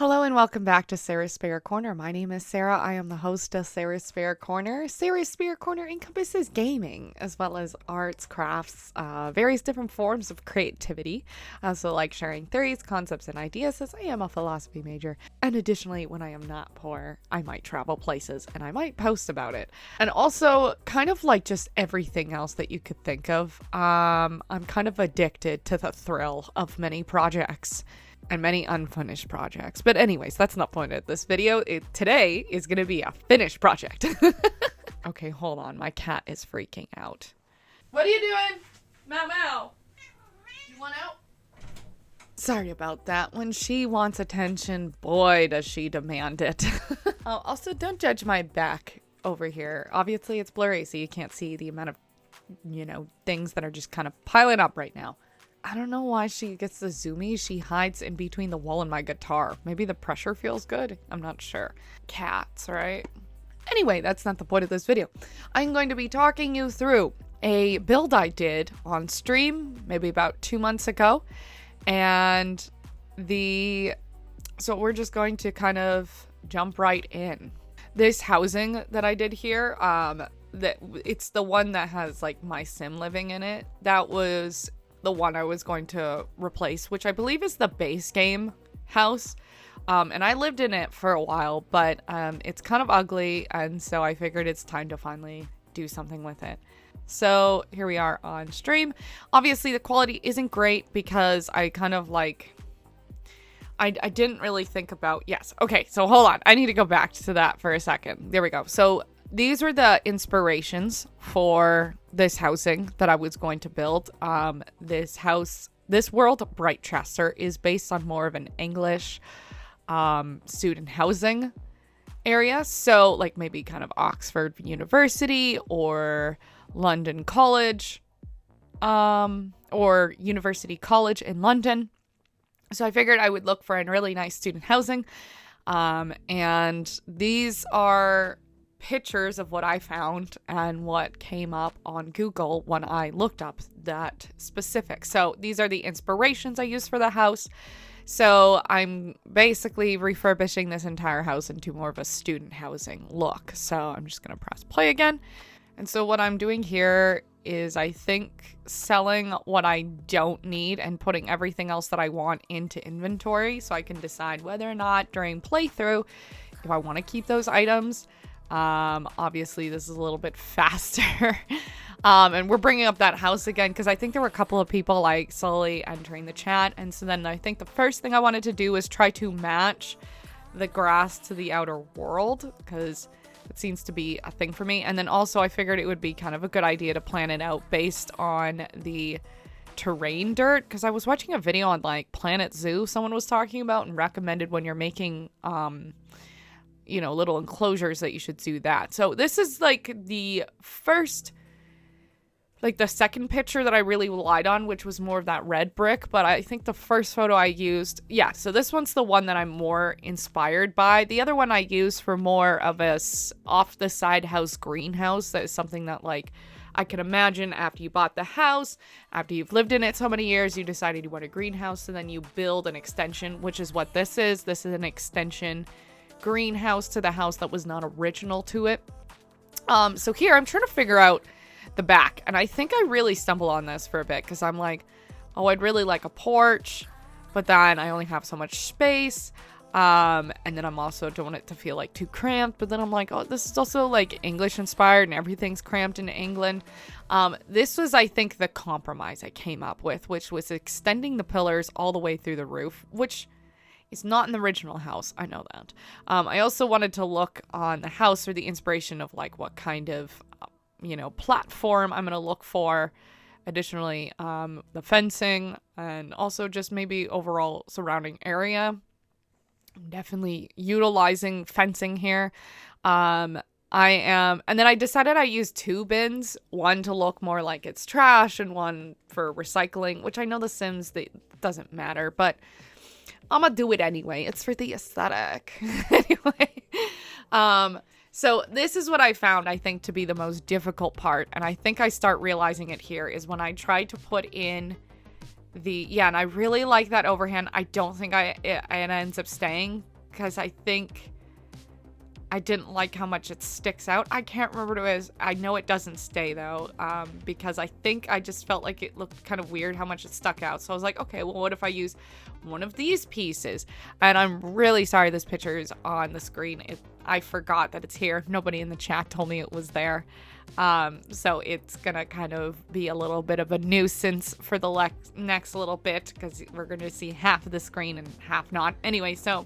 Hello and welcome back to Sarah's Spare Corner. My name is Sarah. I am the host of Sarah's Spare Corner. Sarah's Spare Corner encompasses gaming as well as arts, crafts, various different forms of creativity. I also like sharing theories, concepts, and ideas as I am a philosophy major. And additionally, when I am not poor, I might travel places and I might post about it. And also, kind of like just everything else that you could think of, I'm kind of addicted to the thrill of many projects. And many unfinished projects. But anyways, that's not the point of this video. Today is going to be a finished project. Okay, hold on. My cat is freaking out. What are you doing? Meow meow. You want out? Sorry about that. When she wants attention, boy, does she demand it. Also, don't judge my back over here. Obviously, it's blurry, so you can't see the amount of, things that are just kind of piling up right now. I don't know why she gets the zoomies. She hides in between the wall and my guitar. Maybe the pressure feels good. I'm not sure. Cats, right? Anyway, that's not the point of this video. I'm going to be talking you through a build I did on stream maybe about 2 months ago. And so we're just going to kind of jump right in. This housing that I did here, it's the one that has like my sim living in it. That was the one I was going to replace, which I believe is the base game house. And I lived in it for a while, but it's kind of ugly, and so I figured it's time to finally do something with it. So here we are on stream. Obviously the quality isn't great because I kind of like I didn't really think about, yes, okay, so hold on, I need to go back to that for a second. There we go. So these were the inspirations for this housing that I was going to build. This world, Britechester, is based on more of an English student housing area. So like maybe kind of Oxford University or London College, or University College in London. So I figured I would look for a really nice student housing. And these are pictures of what I found and what came up on Google when I looked up that specific. So these are the inspirations I used for the house. So I'm basically refurbishing this entire house into more of a student housing look. So I'm just going to press play again. And so what I'm doing here is I think selling what I don't need and putting everything else that I want into inventory so I can decide whether or not during playthrough if I want to keep those items. Obviously this is a little bit faster. And we're bringing up that house again because I think there were a couple of people like slowly entering the chat. And so then I think the first thing I wanted to do was try to match the grass to the outer world because it seems to be a thing for me. And then also I figured it would be kind of a good idea to plan it out based on the terrain dirt because I was watching a video on like Planet Zoo someone was talking about and recommended when you're making little enclosures that you should do that. So this is like the second picture that I really relied on, which was more of that red brick. But I think the first photo I used, so this one's the one that I'm more inspired by. The other one I used for more of a off the side house greenhouse. That is something that like I can imagine after you bought the house, after you've lived in it so many years, you decided you want a greenhouse, and then you build an extension, which is what this is. This is an extension greenhouse to the house that was not original to it. So here I'm trying to figure out the back, and I think I really stumble on this for a bit because I'm like, oh, I'd really like a porch, but then I only have so much space, and then I'm also don't want it to feel like too cramped, but then I'm like, oh, this is also like English inspired and everything's cramped in England. This was, I think, the compromise I came up with, which was extending the pillars all the way through the roof, which it's not in the original house. I know that. I also wanted to look on the house for the inspiration of like what kind of, platform I'm going to look for. Additionally, the fencing and also just maybe overall surrounding area. I'm definitely utilizing fencing here. And then I decided I used 2 bins, one to look more like it's trash and one for recycling, which I know the Sims, doesn't matter, but I'm gonna do it anyway. It's for the aesthetic. Anyway. So this is what I found, I think, to be the most difficult part. And I think I start realizing it here is when I try to put in and I really like that overhand. I don't think it ends up staying because I think I didn't like how much it sticks out. I can't remember what it was. I know it doesn't stay though, because I think I just felt like it looked kind of weird how much it stuck out. So I was like, okay, well, what if I use one of these pieces? And I'm really sorry this picture is on the screen. I forgot that it's here. Nobody in the chat told me it was there. So it's gonna kind of be a little bit of a nuisance for the next little bit, because we're gonna see half of the screen and half not. Anyway, so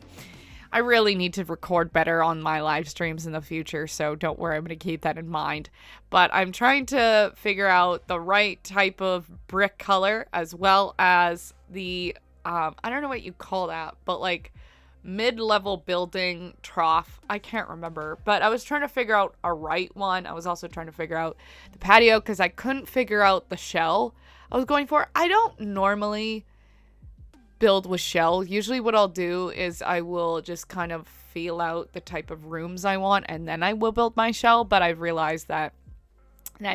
I really need to record better on my live streams in the future, so don't worry, I'm going to keep that in mind. But I'm trying to figure out the right type of brick color, as well as the, I don't know what you call that, but like mid-level building trough. I can't remember, but I was trying to figure out a right one. I was also trying to figure out the patio, because I couldn't figure out the shell I was going for. I don't normally build with shell. Usually what I'll do is I will just kind of feel out the type of rooms I want, and then I will build my shell. But I've realized that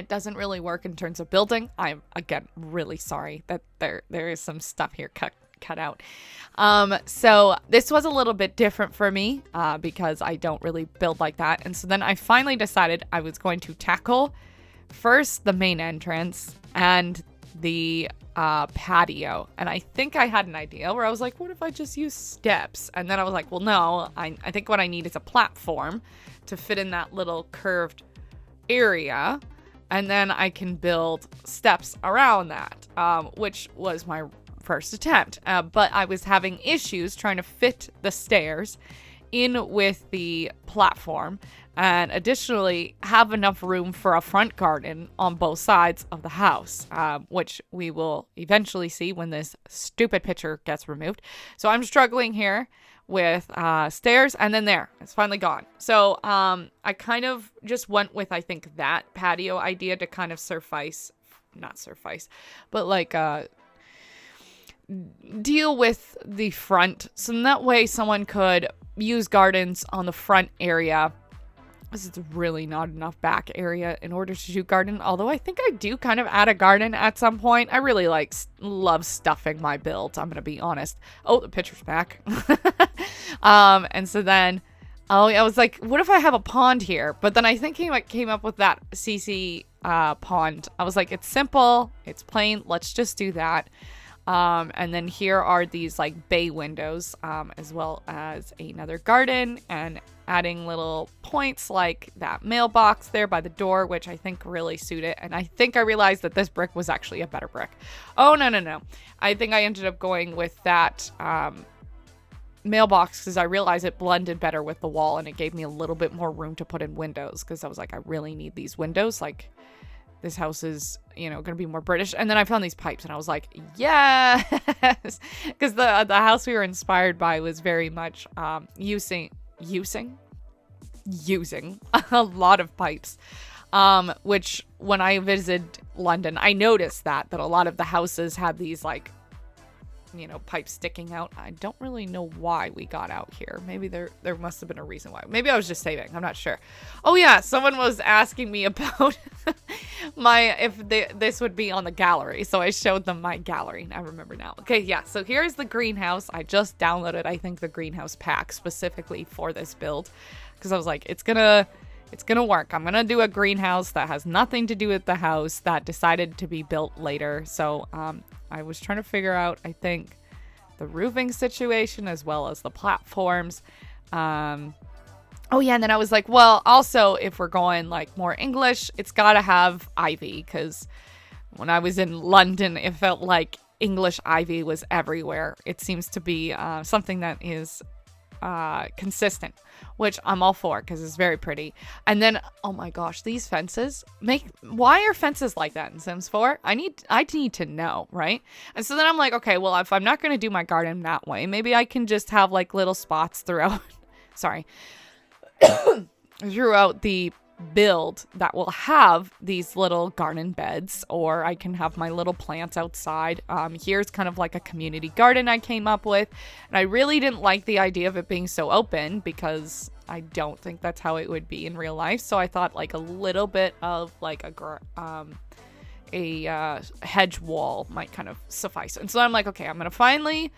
doesn't really work in terms of building. I'm, again, really sorry that there is some stuff here cut out. So this was a little bit different for me, because I don't really build like that. And so then I finally decided I was going to tackle first the main entrance and the patio. And I think I had an idea where I was like, what if I just use steps? And then I was like, well, no, I think what I need is a platform to fit in that little curved area. And then I can build steps around that, which was my first attempt. But I was having issues trying to fit the stairs in with the platform, and additionally have enough room for a front garden on both sides of the house, which we will eventually see when this stupid picture gets removed. So I'm struggling here with stairs, and then it's finally gone. So I kind of just went with, I think, that patio idea to kind of but like deal with the front, so that way someone could use gardens on the front area. This is really not enough back area in order to do garden, although I think I do kind of add a garden at some point. I really love stuffing my builds, I'm gonna be honest. Oh, the picture's back. And so then I was like, what if I have a pond here? But then I think I came up with that CC pond. I was like, it's simple, it's plain, let's just do that. And then here are these like bay windows, as well as another garden, and adding little points like that mailbox there by the door, which I think really suit it. And I think I realized that this brick was actually a better brick. Oh, no. I think I ended up going with that mailbox because I realized it blended better with the wall, and it gave me a little bit more room to put in windows, because I was like, I really need these windows. Like, this house is, going to be more British. And then I found these pipes, and I was like, yes, because the house we were inspired by was very much using a lot of pipes, which when I visited London, I noticed that a lot of the houses had these like, pipes sticking out. I don't really know why we got out here. Maybe there must have been a reason why. Maybe I was just saving. I'm not sure. Oh yeah, someone was asking me about this would be on the gallery. So I showed them my gallery. I remember now. Okay, yeah. So here's the greenhouse. I just downloaded, I think, the greenhouse pack specifically for this build, because I was like, it's gonna work. I'm gonna do a greenhouse that has nothing to do with the house that decided to be built later. So I was trying to figure out, I think, the roofing situation as well as the platforms. Oh yeah, and then I was like, well, also, if we're going like more English, it's gotta have ivy, because when I was in London, it felt like English ivy was everywhere. It seems to be something that is consistent, which I'm all for, because it's very pretty. And then, oh my gosh, these fences why are fences like that in Sims 4? I need to know, right? And so then I'm like, okay, well, if I'm not going to do my garden that way, maybe I can just have like little spots throughout throughout the build that will have these little garden beds, or I can have my little plants outside. Here's kind of like a community garden I came up with, and I really didn't like the idea of it being so open, because I don't think that's how it would be in real life. So I thought like a little bit of like a hedge wall might kind of suffice. And so I'm like, okay, I'm gonna finally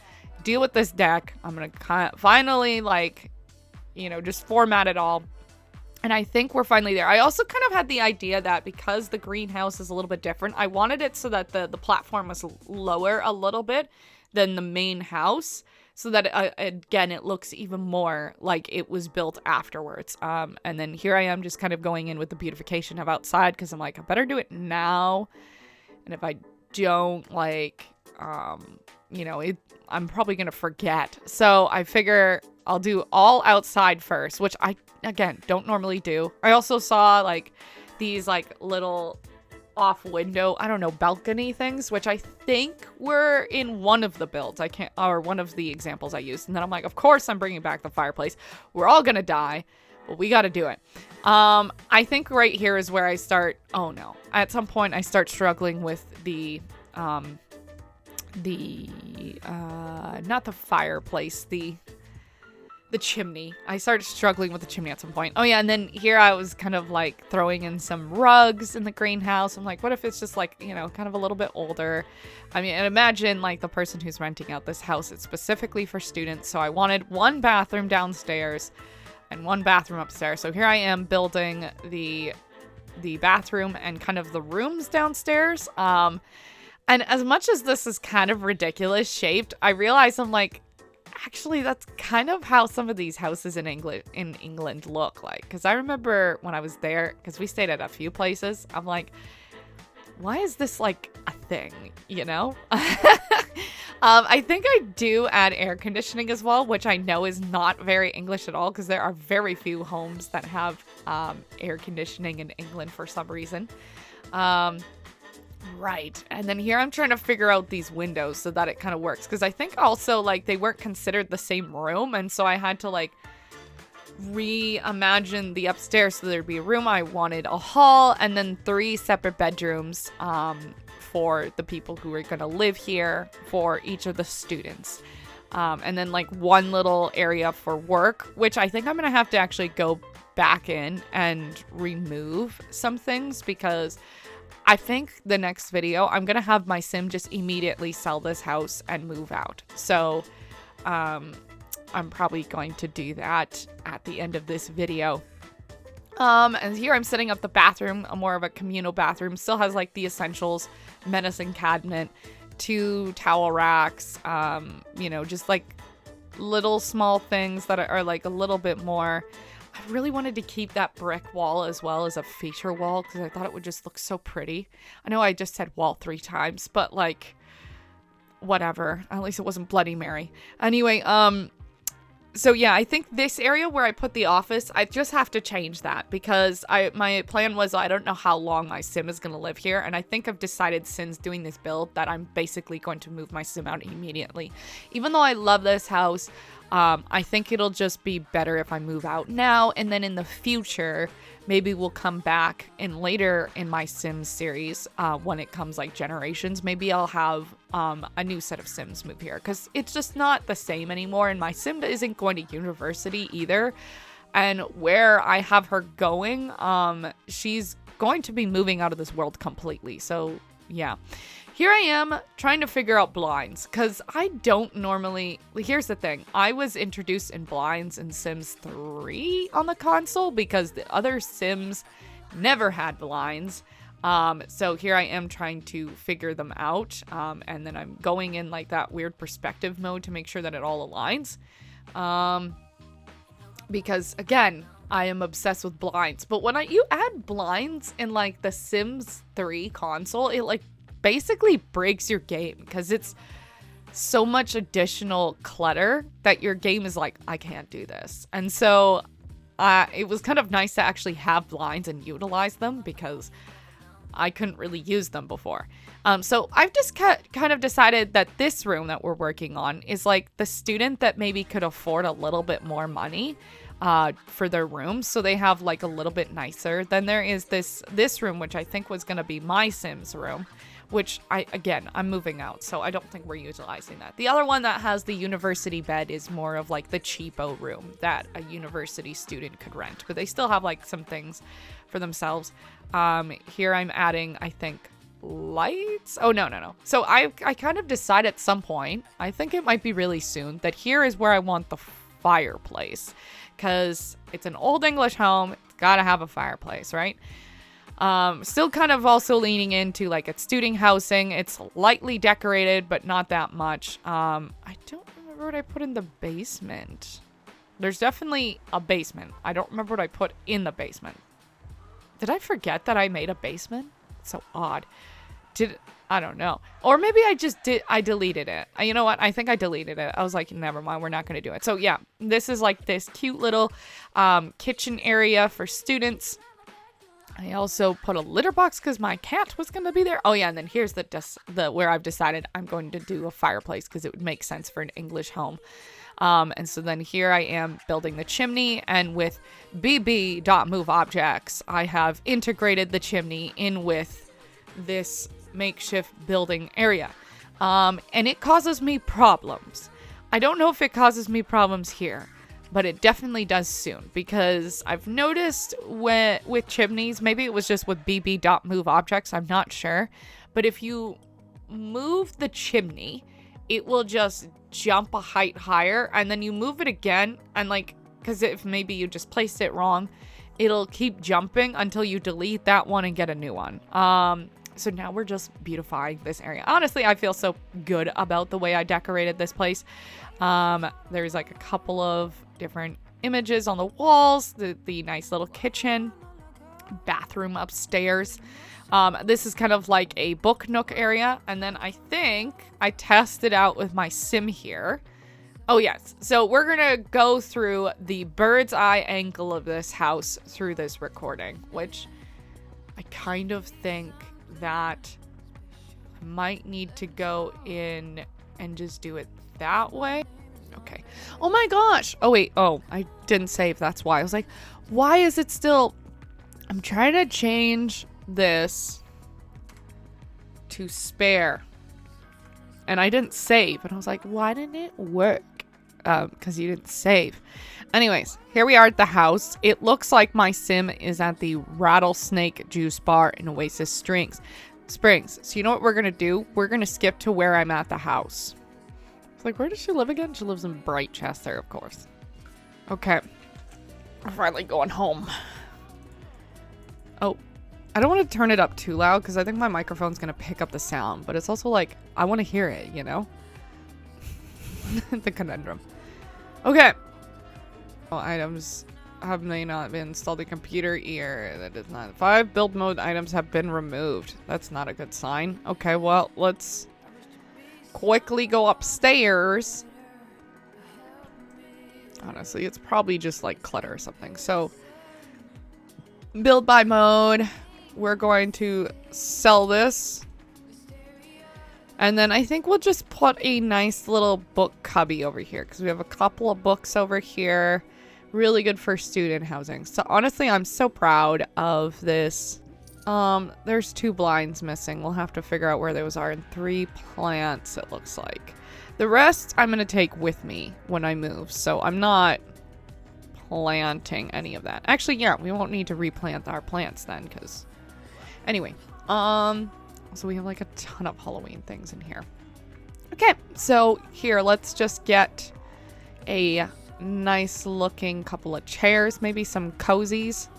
deal with this deck. I'm going to finally, like, you know, just format it all. And I think we're finally there. I also kind of had the idea that because the greenhouse is a little bit different, I wanted it so that the platform was lower a little bit than the main house, so that, again, it looks even more like it was built afterwards. And then here I am just kind of going in with the beautification of outside, because I'm like, I better do it now. And if I don't, like, you know, I'm probably going to forget. So I figure I'll do all outside first, which I, again, don't normally do. I also saw, like, these, like, little off window, I don't know, balcony things, which I think were in one of the builds. Or one of the examples I used. And then I'm like, of course I'm bringing back the fireplace. We're all going to die, but we got to do it. I think right here is where I start. Oh no. At some point I start struggling with not the fireplace, the chimney. I started struggling with the chimney at some point. Oh yeah, and then here I was kind of like throwing in some rugs in the greenhouse. I'm like, what if it's just like, you know, kind of a little bit older? I mean, and imagine like the person who's renting out this house, it's specifically for students. So I wanted one bathroom downstairs and one bathroom upstairs. So here I am building the bathroom and kind of the rooms downstairs. And as much as this is kind of ridiculous shaped, I realize I'm like, actually, that's kind of how some of these houses in England look like. Because I remember when I was there, because we stayed at a few places, I'm like, why is this like a thing, you know? I think I do add air conditioning as well, which I know is not very English at all, because there are very few homes that have air conditioning in England for some reason. Right. And then here I'm trying to figure out these windows so that it kind of works. Because I think also, like, they weren't considered the same room. And so I had to, like, reimagine the upstairs so there'd be a room. I wanted a hall and then 3 separate bedrooms for the people who are going to live here for each of the students. And then, like, one little area for work, which I think I'm going to have to actually go back in and remove some things, because I think the next video, I'm going to have my sim just immediately sell this house and move out. So I'm probably going to do that at the end of this video. And here I'm setting up the bathroom, more of a communal bathroom. Still has like the essentials, medicine cabinet, 2 towel racks, you know, just like little small things that are like a little bit more. I really wanted to keep that brick wall as well as a feature wall, because I thought it would just look so pretty. I know I just said wall 3 times, but like, whatever. At least it wasn't Bloody Mary. Anyway, so yeah, I think this area where I put the office, I just have to change that, because my plan was, I don't know how long my sim is going to live here, and I think I've decided since doing this build that I'm basically going to move my sim out immediately. Even though I love this house, I think it'll just be better if I move out now, and then in the future, maybe we'll come back in later in my Sims series, when it comes like generations, maybe I'll have a new set of Sims move here, because it's just not the same anymore, and my Sim isn't going to university either, and where I have her going, she's going to be moving out of this world completely. So yeah. Here I am trying to figure out blinds, because I don't normally... Here's the thing. I was introduced in blinds in Sims 3 on the console, because the other Sims never had blinds. So here I am trying to figure them out. And then I'm going in like that weird perspective mode to make sure that it all aligns. Because, again, I am obsessed with blinds. But when you add blinds in like the Sims 3 console, it like basically breaks your game, because it's so much additional clutter that your game is like, I can't do this. And so it was kind of nice to actually have blinds and utilize them, because I couldn't really use them before. So I've just kind of decided that this room that we're working on is like the student that maybe could afford a little bit more money for their room, so they have like a little bit nicer. Then there is this room, which I think was going to be my Sims room, which I'm moving out, so I don't think we're utilizing that. The other one that has the university bed is more of like the cheapo room that a university student could rent, but they still have like some things for themselves. Here I'm adding, I think, lights. Oh, no. So I kind of decide at some point, I think it might be really soon, that here is where I want the fireplace. Because it's an old English home. It's got to have a fireplace, right? Still kind of also leaning into like it's student housing. It's lightly decorated, but not that much. I don't remember what I put in the basement. There's definitely a basement. I don't remember what I put in the basement. Did I forget that I made a basement? It's so odd. I don't know. Or maybe I deleted it. You know what? I think I deleted it. I was like, never mind. We're not going to do it. So yeah, this is like this cute little kitchen area for students. I also put a litter box because my cat was going to be there. Oh yeah, and then here's the where I've decided I'm going to do a fireplace because it would make sense for an English home. And so then here I am building the chimney, and with bb.moveobjects, I have integrated the chimney in with this makeshift building area. And it causes me problems. I don't know if it causes me problems here, but it definitely does soon, because I've noticed with chimneys, maybe it was just with bb.moveobjects, I'm not sure, but if you move the chimney, it will just jump a height higher, and then you move it again, and like, because if maybe you just placed it wrong, it'll keep jumping until you delete that one and get a new one. So now we're just beautifying this area. Honestly, I feel so good about the way I decorated this place. There's like a couple of different images on the walls, the nice little kitchen, bathroom upstairs. This is kind of like a book nook area. And then I think I tested out with my sim here. Oh yes, so we're gonna go through the bird's eye angle of this house through this recording, which I kind of think that I might need to go in and just do it that way. Okay. Oh my gosh. Oh wait. Oh, I didn't save. That's why. I was like, why is it still... I'm trying to change this to spare. And I didn't save. And I was like, why didn't it work? Because you didn't save. Anyways, here we are at the house. It looks like my sim is at the Rattlesnake Juice Bar in Oasis Springs. So you know what we're going to do? We're going to skip to where I'm at the house. It's like, where does she live again? She lives in Britechester, of course. Okay. We're finally going home. Oh, I don't want to turn it up too loud because I think my microphone's going to pick up the sound. But it's also like, I want to hear it, you know? The conundrum. Okay. Well, items may not been installed in computer ear. That is not. 5 build mode items have been removed. That's not a good sign. Okay, well, let's quickly go upstairs. Honestly, it's probably just like clutter or something. So, build by mode. We're going to sell this. And then I think we'll just put a nice little book cubby over here because we have a couple of books over here. Really good for student housing. So honestly, I'm so proud of this. There's 2 blinds missing. We'll have to figure out where those are, and 3 plants, it looks like. The rest I'm going to take with me when I move. So I'm not planting any of that. Actually, yeah, we won't need to replant our plants then because... Anyway, so we have like a ton of Halloween things in here. Okay, so here, let's just get a nice looking couple of chairs, maybe some cozies.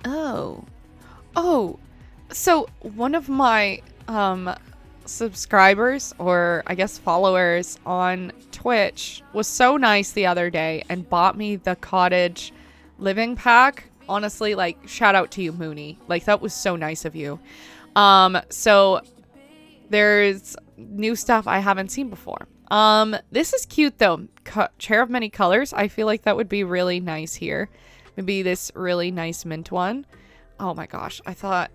Oh, so one of my subscribers, or I guess followers on Twitch, was so nice the other day and bought me the cottage living pack. Honestly, like, shout out to you, Mooney. Like, that was so nice of you. So there's new stuff I haven't seen before. This is cute though. Chair of many colors. I feel like that would be really nice here. Maybe this really nice mint one. Oh my gosh. I thought,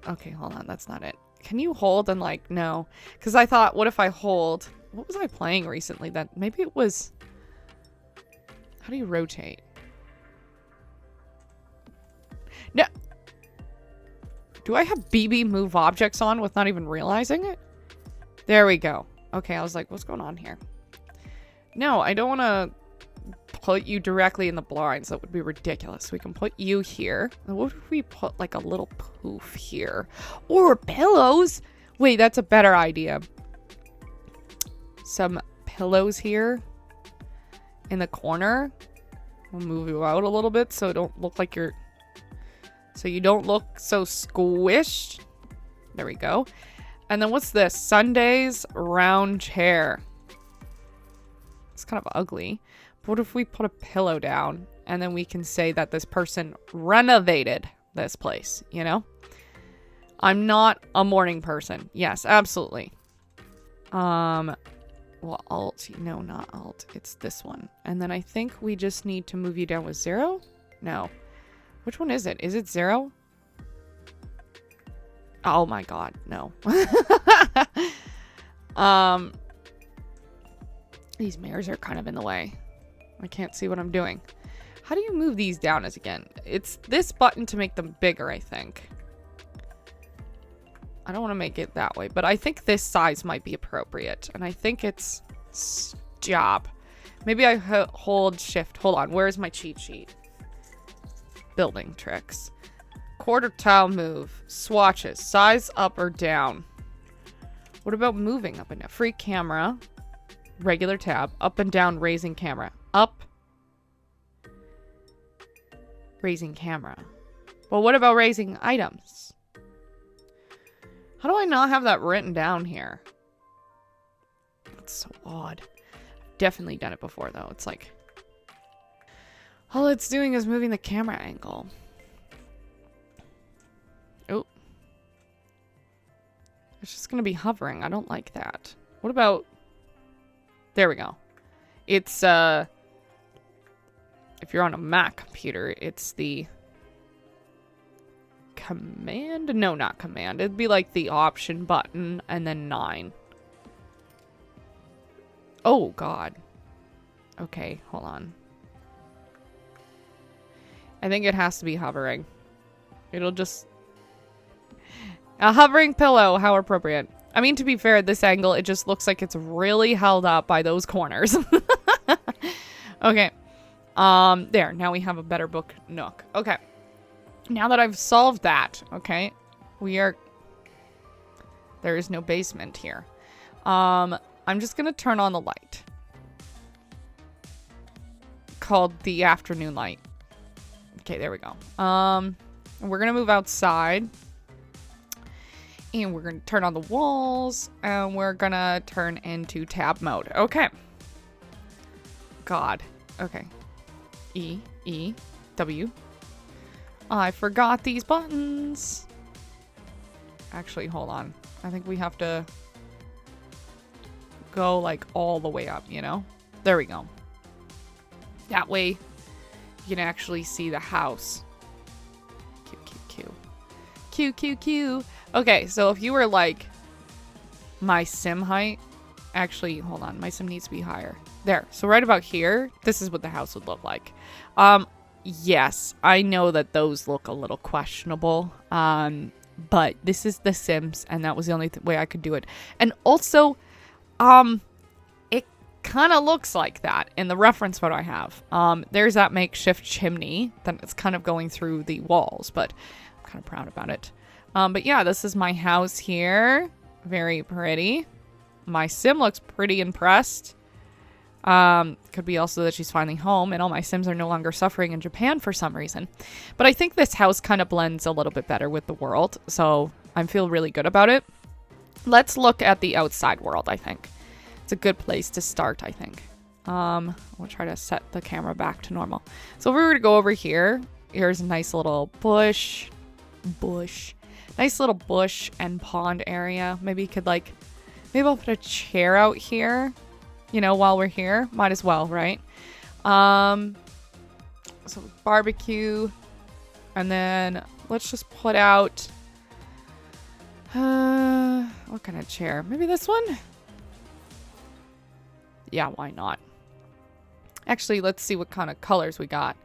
okay, hold on. That's not it. Can you hold and like, no, because I thought, what if I hold, what was I playing recently that maybe it was, how do you rotate? No. Do I have BB move objects on with not even realizing it? There we go. Okay, I was like, what's going on here? No, I don't want to put you directly in the blinds. That would be ridiculous. We can put you here. What if we put like a little poof here? Or pillows? Wait, that's a better idea. Some pillows here in the corner. We'll move you out a little bit so it don't look like you're... So you don't look so squished. There we go. And then what's this? Sunday's round chair. It's kind of ugly. But what if we put a pillow down and then we can say that this person renovated this place, you know? I'm not a morning person. Yes, absolutely. Well, alt. No, not alt. It's this one. And then I think we just need to move you down with 0? No. Which one is it? Is it 0? Oh my god, no. These mirrors are kind of in the way. I can't see what I'm doing. How do you move these down as again? It's this button to make them bigger, I think. I don't want to make it that way, but I think this size might be appropriate. And I think it's stop. Maybe I hold shift. Hold on. Where's my cheat sheet? Building tricks. Quarter tile move. Swatches. Size up or down. What about moving up and down? Free camera. Regular tab. Up and down raising camera. Up. Raising camera. Well, what about raising items? How do I not have that written down here? That's so odd. I've definitely done it before, though. It's like... all it's doing is moving the camera angle. Oh. It's just going to be hovering. I don't like that. What about... there we go. It's, if you're on a Mac computer, it's the... command? No, not command. It'd be like the option button and then 9. Oh, God. Okay, hold on. I think it has to be hovering. It'll just... a hovering pillow. How appropriate. I mean, to be fair, this angle, it just looks like it's really held up by those corners. Okay. There. Now we have a better book nook. Okay. Now that I've solved that, okay, we are... there is no basement here. I'm just going to turn on the light. Called the afternoon light. Okay, there we go. We're going to move outside. And we're going to turn on the walls. And we're going to turn into tab mode. Okay. God. Okay. E, E, W. I forgot these buttons. Actually, hold on. I think we have to go like all the way up, you know? There we go. That way you can actually see the house. Q, Q, Q. Q, Q, Q. Okay, so if you were like my sim height, actually, hold on. My sim needs to be higher. There. So right about here, this is what the house would look like. Yes, I know that those look a little questionable, but this is The Sims, and that was the only way I could do it. And also, it kind of looks like that in the reference photo I have. There's that makeshift chimney that it's kind of going through the walls, but I'm kind of proud about it. But yeah, this is my house here. Very pretty. My sim looks pretty impressed. Could be also that she's finally home and all my Sims are no longer suffering in Japan for some reason. But I think this house kind of blends a little bit better with the world, so I feel really good about it. Let's look at the outside world, I think. It's a good place to start, I think. We'll try to set the camera back to normal. So if we were to go over here, here's a nice little bush. Nice little bush and pond area. Maybe you could like, maybe I'll put a chair out here. You know, while we're here, might as well, right? So barbecue, and then let's just put out, what kind of chair? Maybe this one? Yeah, why not? Actually, let's see what kind of colors we got.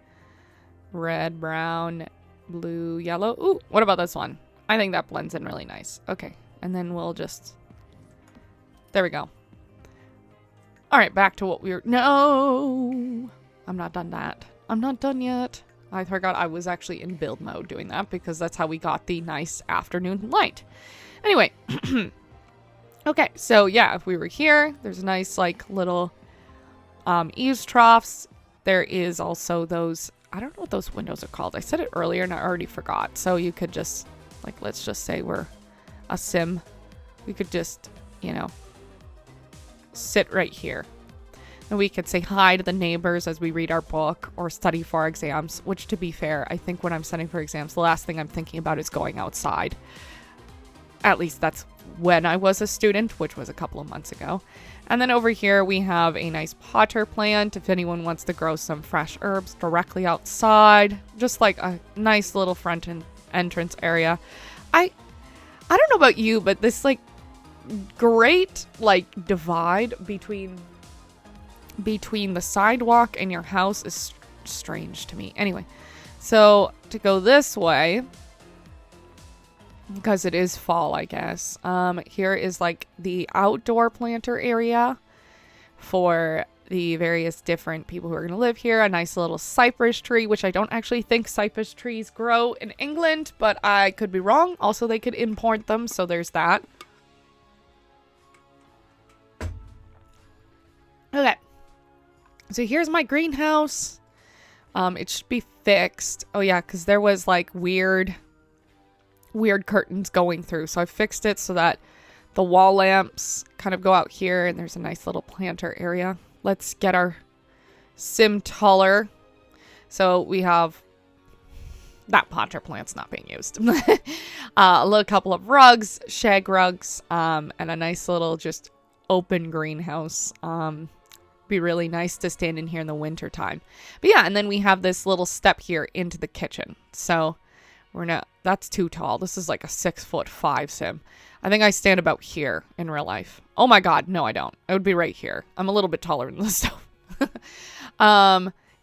Red, brown, blue, yellow. Ooh, what about this one? I think that blends in really nice. Okay, and then we'll just, there we go. All right, back to what we were... no! I'm not done that. I'm not done yet. I forgot I was actually in build mode doing that because that's how we got the nice afternoon light. Anyway. Okay, so yeah, if we were here, there's a nice like little eaves troughs. There is also those, I don't know what those windows are called. I said it earlier and I already forgot. So you could just, like, let's just say we're a sim. We could just, you know, sit right here. And we could say hi to the neighbors as we read our book or study for our exams, which, to be fair, I think when I'm studying for exams, the last thing I'm thinking about is going outside. At least that's when I was a student, which was a couple of months ago. And then over here, we have a nice potter plant if anyone wants to grow some fresh herbs directly outside. Just like a nice little front entrance area. I don't know about you, but this like great like divide between the sidewalk and your house is strange to me. Anyway, so to go this way, because it is fall, I guess, here is like the outdoor planter area for the various different people who are going to live here. A nice little cypress tree, which I don't actually think cypress trees grow in England, but I could be wrong. Also, they could import them, so there's that. Okay. So here's my greenhouse. It should be fixed. Oh yeah, because there was like weird curtains going through. So I fixed it so that the wall lamps kind of go out here and there's a nice little planter area. Let's get our sim taller. So we have that potter plant's not being used. A little couple of rugs, shag rugs, and a nice little just open greenhouse. Be really nice to stand in here in the winter time. But yeah, and then we have this little step here into the kitchen. So we're not, that's too tall. This is like a 6'5" sim. I think I stand about here in real life. Oh my God, no, I don't. I would be right here. I'm a little bit taller than the stove.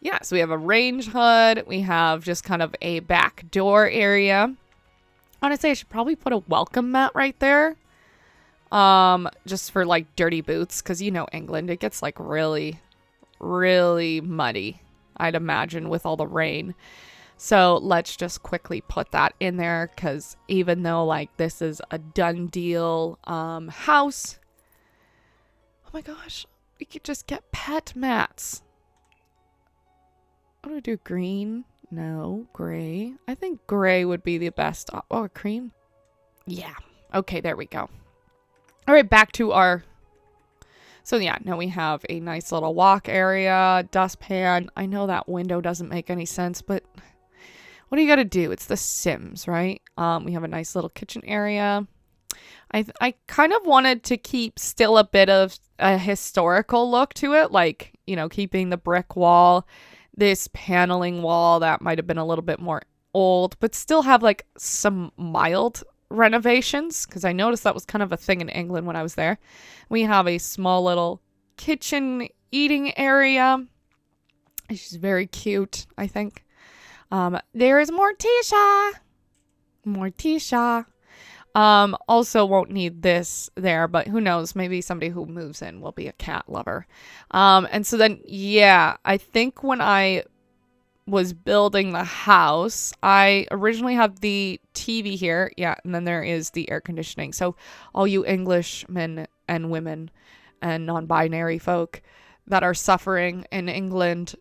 Yeah, so we have a range hood. We have just kind of a back door area. Honestly, I should probably put a welcome mat right there. Just for like dirty boots, because you know England, it gets like really, really muddy, I'd imagine, with all the rain. So let's just quickly put that in there, because even though like this is a done deal house, oh my gosh, we could just get pet mats. What do I do? Green? No, gray. I think gray would be the best. Oh, cream? Yeah. Okay, there we go. All right, back to our... So yeah, now we have a nice little walk area, dustpan. I know that window doesn't make any sense, but what do you got to do? It's The Sims, right? We have a nice little kitchen area. I kind of wanted to keep still a bit of a historical look to it, like, you know, keeping the brick wall, this paneling wall that might have been a little bit more old, but still have like some mild renovations, because I noticed that was kind of a thing in England when I was there. We have a small little kitchen eating area. She's very cute, I think. There is Morticia. Also won't need this there, but who knows, maybe somebody who moves in will be a cat lover. And so then, yeah, I think when I was building the house, I originally had the TV here, yeah, and then there is the air conditioning. So all you Englishmen and women and non-binary folk that are suffering in England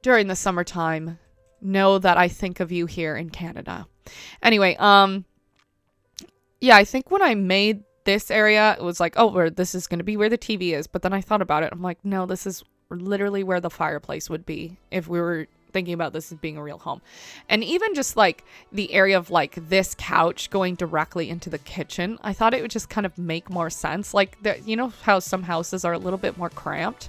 during the summertime know that I think of you here in Canada. Anyway, yeah, I think when I made this area, it was like, oh, this is going to be where the TV is. But then I thought about it. I'm like, no, this is literally where the fireplace would be if we were thinking about this as being a real home. And even just like the area of like this couch going directly into the kitchen, I thought it would just kind of make more sense. Like, you know how some houses are a little bit more cramped?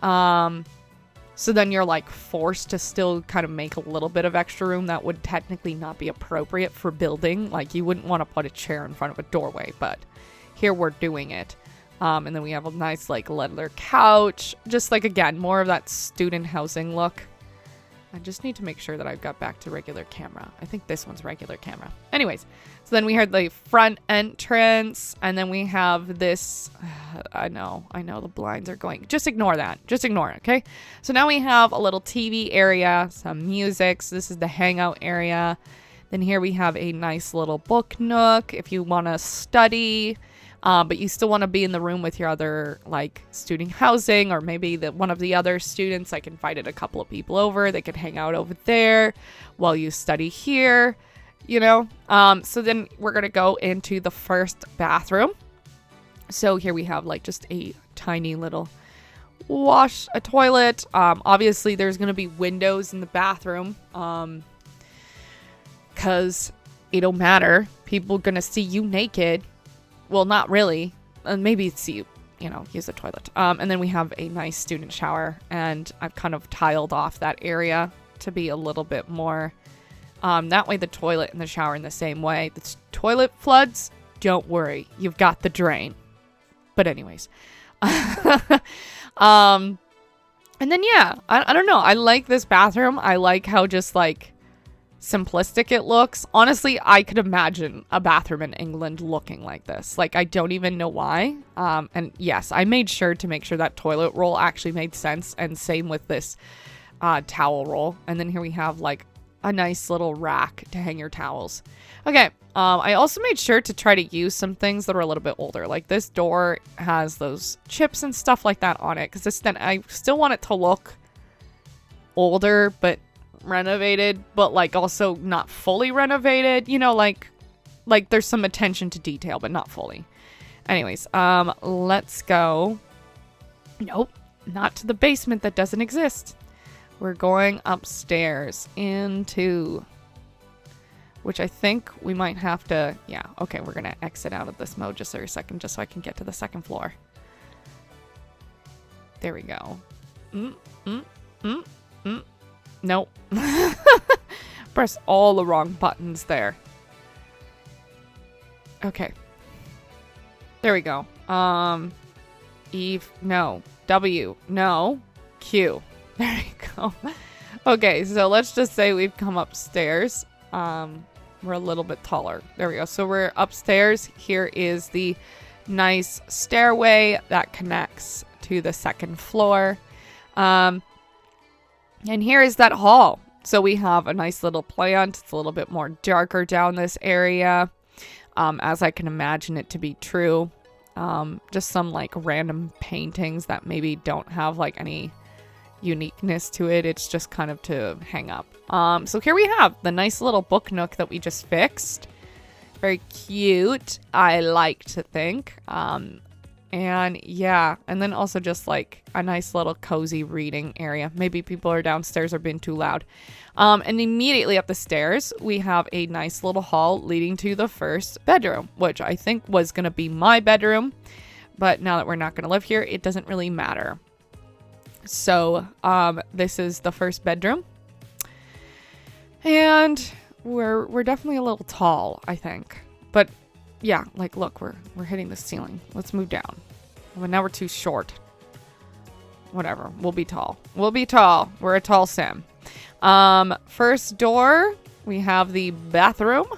So then you're like forced to still kind of make a little bit of extra room that would technically not be appropriate for building. Like, you wouldn't want to put a chair in front of a doorway, but here we're doing it. And then we have a nice like leather couch, just like, again, more of that student housing look. I just need to make sure that I've got back to regular camera. I think this one's regular camera. Anyways, so then we had the front entrance, and then we have this. I know the blinds are going. Just ignore that. Just ignore it, okay? So now we have a little TV area, some music. So this is the hangout area. Then here we have a nice little book nook if you want to study. But you still want to be in the room with your other, like, student housing, or maybe one of the other students. Like, invited a couple of people over. They could hang out over there while you study here, you know. So then we're going to go into the first bathroom. So here we have, like, just a tiny little a toilet. Obviously, there's going to be windows in the bathroom because it don't matter. People are going to see you naked. Well, not really. Maybe see you know, use the toilet. And then we have a nice student shower, and I've kind of tiled off that area to be a little bit more. That way the toilet and the shower in the same way. The toilet floods, don't worry. You've got the drain. But anyways. And then, yeah, I don't know. I like this bathroom. I like how just, like, simplistic it looks. Honestly, I could imagine a bathroom in England looking like this. Like, I don't even know why. And yes, I made sure to make sure that toilet roll actually made sense, and same with this towel roll. And then here we have like a nice little rack to hang your towels. Okay, I also made sure to try to use some things that are a little bit older. Like this door has those chips and stuff like that on it, because I still want it to look older but renovated, but like also not fully renovated, you know, like there's some attention to detail but not fully. Anyways, let's go. Nope, not to the basement that doesn't exist. We're going upstairs into, which I think we might have to, yeah, okay, we're gonna exit out of this mode just for a second just so I can get to the second floor. There we go. Nope. Press all the wrong buttons there. Okay. There we go. Eve, no. W, no. Q. There we go. Okay, so let's just say we've come upstairs. We're a little bit taller. There we go. So we're upstairs. Here is the nice stairway that connects to the second floor. And here is that hall. So we have a nice little plant. It's a little bit more darker down this area, as I can imagine it to be true. Just some like random paintings that maybe don't have like any uniqueness to it. It's just kind of to hang up. So here we have the nice little book nook that we just fixed. Very cute, I like to think. And yeah, and then also just like a nice little cozy reading area. Maybe people are downstairs or being too loud. And immediately up the stairs, we have a nice little hall leading to the first bedroom, which I think was going to be my bedroom. But now that we're not going to live here, it doesn't really matter. So this is the first bedroom. And we're definitely a little tall, I think. But yeah, like, look, we're hitting the ceiling. Let's move down. But now we're too short. Whatever. We'll be tall. We'll be tall. We're a tall sim. First door, we have the bathroom,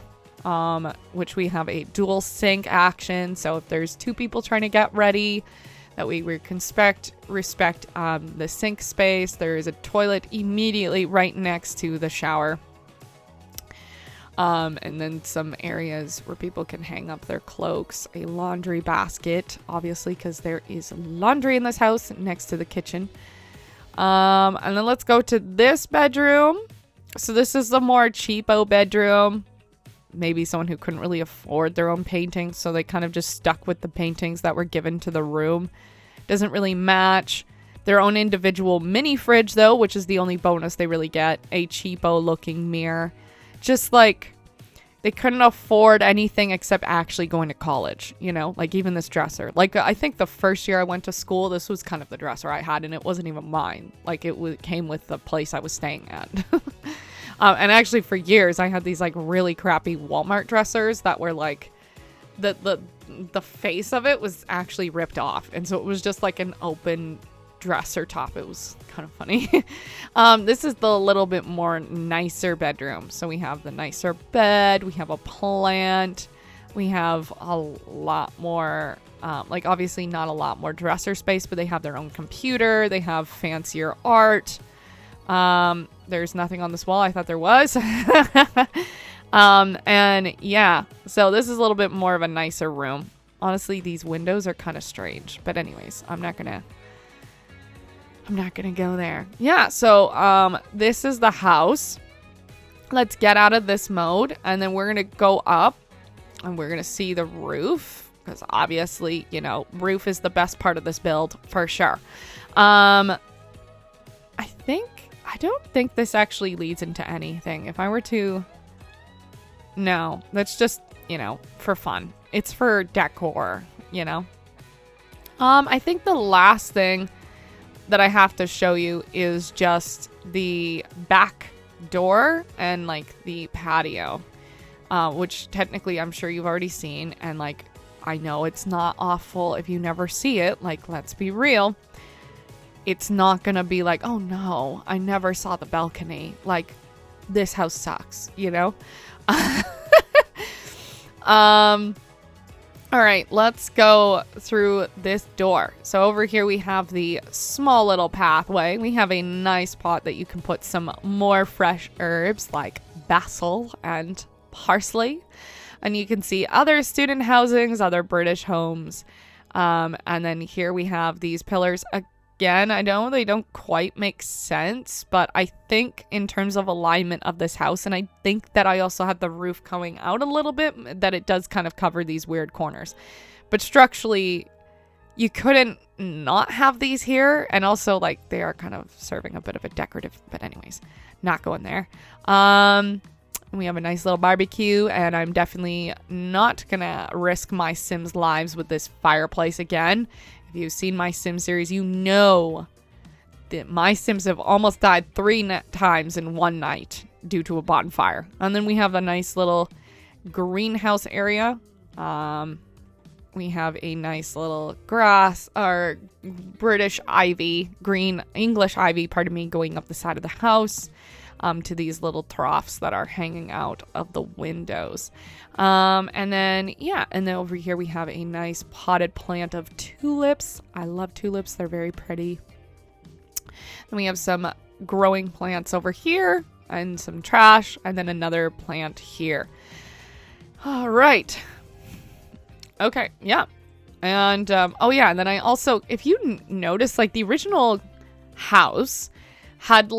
which we have a dual sink action. So if there's two people trying to get ready, that we can respect the sink space. There is a toilet immediately right next to the shower. And then some areas where people can hang up their cloaks. A laundry basket, obviously, because there is laundry in this house next to the kitchen. And then let's go to this bedroom. So this is the more cheapo bedroom. Maybe someone who couldn't really afford their own paintings, so they kind of just stuck with the paintings that were given to the room. Doesn't really match. Their own individual mini fridge, though, which is the only bonus they really get. A cheapo looking mirror. Just like they couldn't afford anything except actually going to college, you know, like even this dresser. Like I think the first year I went to school, this was kind of the dresser I had, and it wasn't even mine. Like it came with the place I was staying at. And actually for years I had these like really crappy Walmart dressers that were like the face of it was actually ripped off, and so it was just like an open dresser top. It was kind of funny. This is the little bit more nicer bedroom. So we have the nicer bed. We have a plant. We have a lot more, like obviously not a lot more dresser space, but they have their own computer. They have fancier art. There's nothing on this wall. I thought there was. And yeah, so this is a little bit more of a nicer room. Honestly, these windows are kind of strange, but anyways, I'm not gonna go there. Yeah, so this is the house. Let's get out of this mode, and then we're gonna go up, and we're gonna see the roof, because obviously, you know, roof is the best part of this build for sure. I don't think this actually leads into anything. If I were to, no, that's just, you know, for fun. It's for decor, you know. I think the last thing that I have to show you is just the back door and like the patio, which technically I'm sure you've already seen. And like, I know it's not awful if you never see it. Like, let's be real. It's not going to be like, oh no, I never saw the balcony. Like, this house sucks, you know? All right, let's go through this door. So over here we have the small little pathway. We have a nice pot that you can put some more fresh herbs like basil and parsley. And you can see other student housings, other British homes. And then here we have these pillars. Again, I know they don't quite make sense, but I think in terms of alignment of this house, and I think that I also had the roof coming out a little bit, that it does kind of cover these weird corners. But structurally, you couldn't not have these here, and also like they are kind of serving a bit of a decorative, but anyways, not going there. We have a nice little barbecue, and I'm definitely not gonna risk my Sims lives with this fireplace again. If you've seen my Sim series, you know that my Sims have almost died 3 times in one night due to a bonfire. And then we have a nice little greenhouse area. We have a nice little grass or British ivy, green English ivy, pardon me, going up the side of the house. To these little troughs that are hanging out of the windows. And then over here we have a nice potted plant of tulips. I love tulips. They're very pretty. Then we have some growing plants over here and some trash, and then another plant here. All right. Okay. Yeah. And, and then I also, if you notice, like the original house had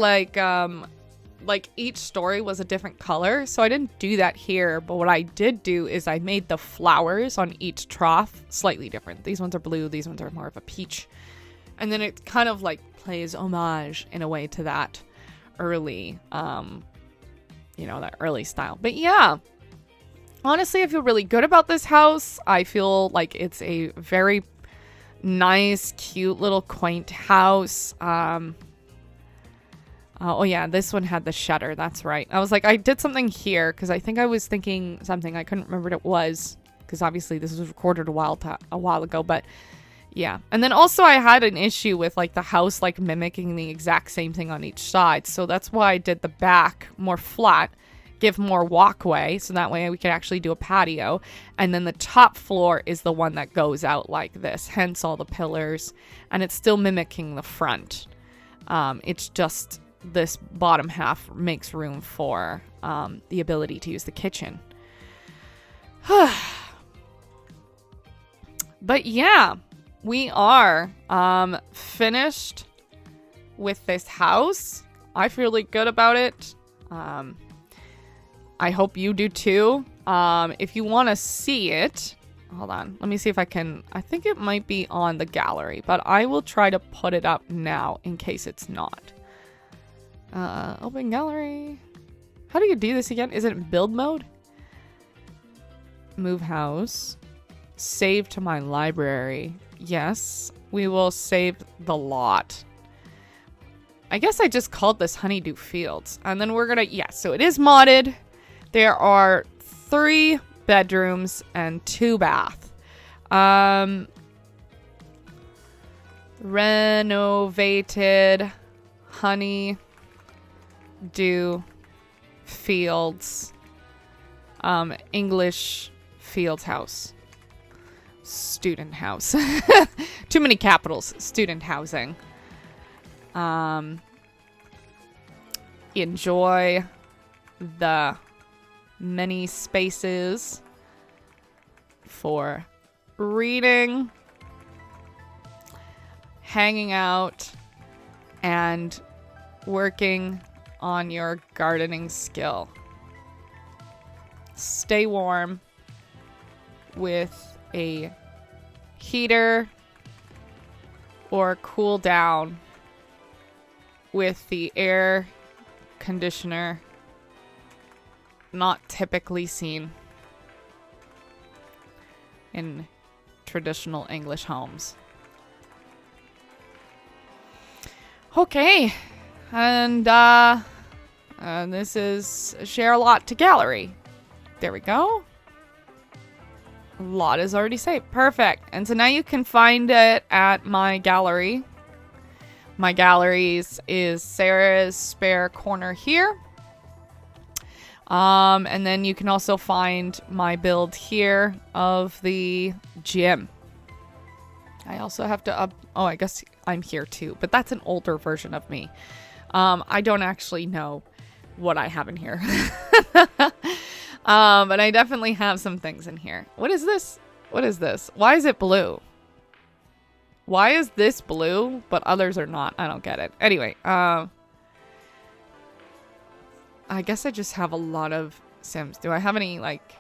like each story was a different color. So I didn't do that here. But what I did do is I made the flowers on each trough slightly different. These ones are blue. These ones are more of a peach. And then it kind of like plays homage in a way to that early, that early style. But yeah, honestly, I feel really good about this house. I feel like it's a very nice, cute little quaint house. Oh yeah, this one had the shutter. That's right. I was like, I did something here because I think I was thinking something. I couldn't remember what it was because obviously this was recorded a while ago. But yeah, and then also I had an issue with like the house like mimicking the exact same thing on each side. So that's why I did the back more flat, give more walkway, so that way we could actually do a patio. And then the top floor is the one that goes out like this. Hence all the pillars, and it's still mimicking the front. It's just this bottom half makes room for the ability to use the kitchen. But yeah, we are finished with this house. I feel really good about it. I hope you do too. If you want to see it, hold on, let me see if I can. I think it might be on the gallery, but I will try to put it up now in case it's not. Open gallery. How do you do this again? Is it build mode? Move house. Save to my library. Yes, we will save the lot. I guess I just called this Honeydew Fields. And then we're gonna, so it is modded. There are 3 bedrooms and 2 baths. Renovated Honeydew Fields. English Field House. Student house. Too many capitals. Student housing. Enjoy the many spaces for reading, hanging out, and working on your gardening skill. Stay warm with a heater or cool down with the air conditioner not typically seen in traditional English homes. Okay, and this is share a lot to gallery. There we go. A lot is already saved. Perfect. And so now you can find it at my gallery. My galleries is Sarah's spare corner here. And then you can also find my build here of the gym. I also have to oh, I guess I'm here too, but that's an older version of me. I don't actually know what I have in here. But I definitely have some things in here. What is this? What is this? Why is it blue? Why is this blue, but others are not? I don't get it. Anyway, I guess I just have a lot of Sims. Do I have any, like,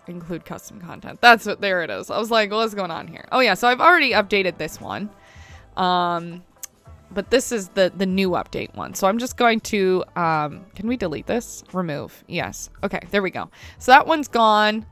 include custom content? That's what, there it is. I was like, what's going on here? Oh yeah, so I've already updated this one. But this is the new update one. So I'm just going to, can we delete this? Remove. Yes. Okay, there we go. So that one's gone.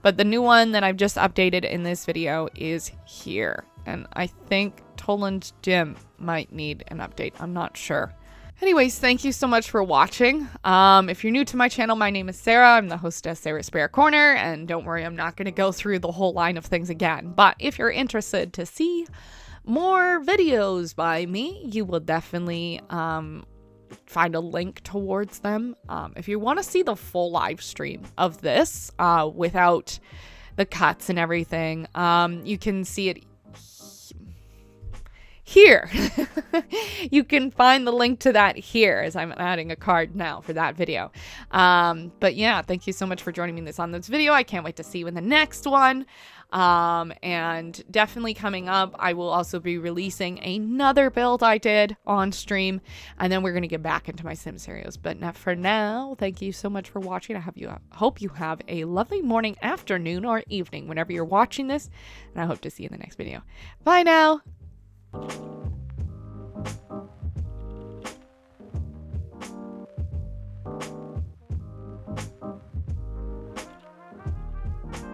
But the new one that I've just updated in this video is here. And I think Toland's Gym might need an update. I'm not sure. Anyways, thank you so much for watching. If you're new to my channel, my name is Sarah. I'm the host of Sarah's Spare Corner. And don't worry, I'm not going to go through the whole line of things again. But if you're interested to see more videos by me, you will definitely find a link towards them. If you want to see the full live stream of this without the cuts and everything, you can see it here. You can find the link to that here, as I'm adding a card now for that video. But yeah, thank you so much for joining me on this video. I can't wait to see you in the next one. And definitely coming up, I will also be releasing another build I did on stream, and then we're going to get back into my Sim series. But for now, thank you so much for watching. I hope you have a lovely morning, afternoon, or evening whenever you're watching this, and I hope to see you in the next video. Bye now.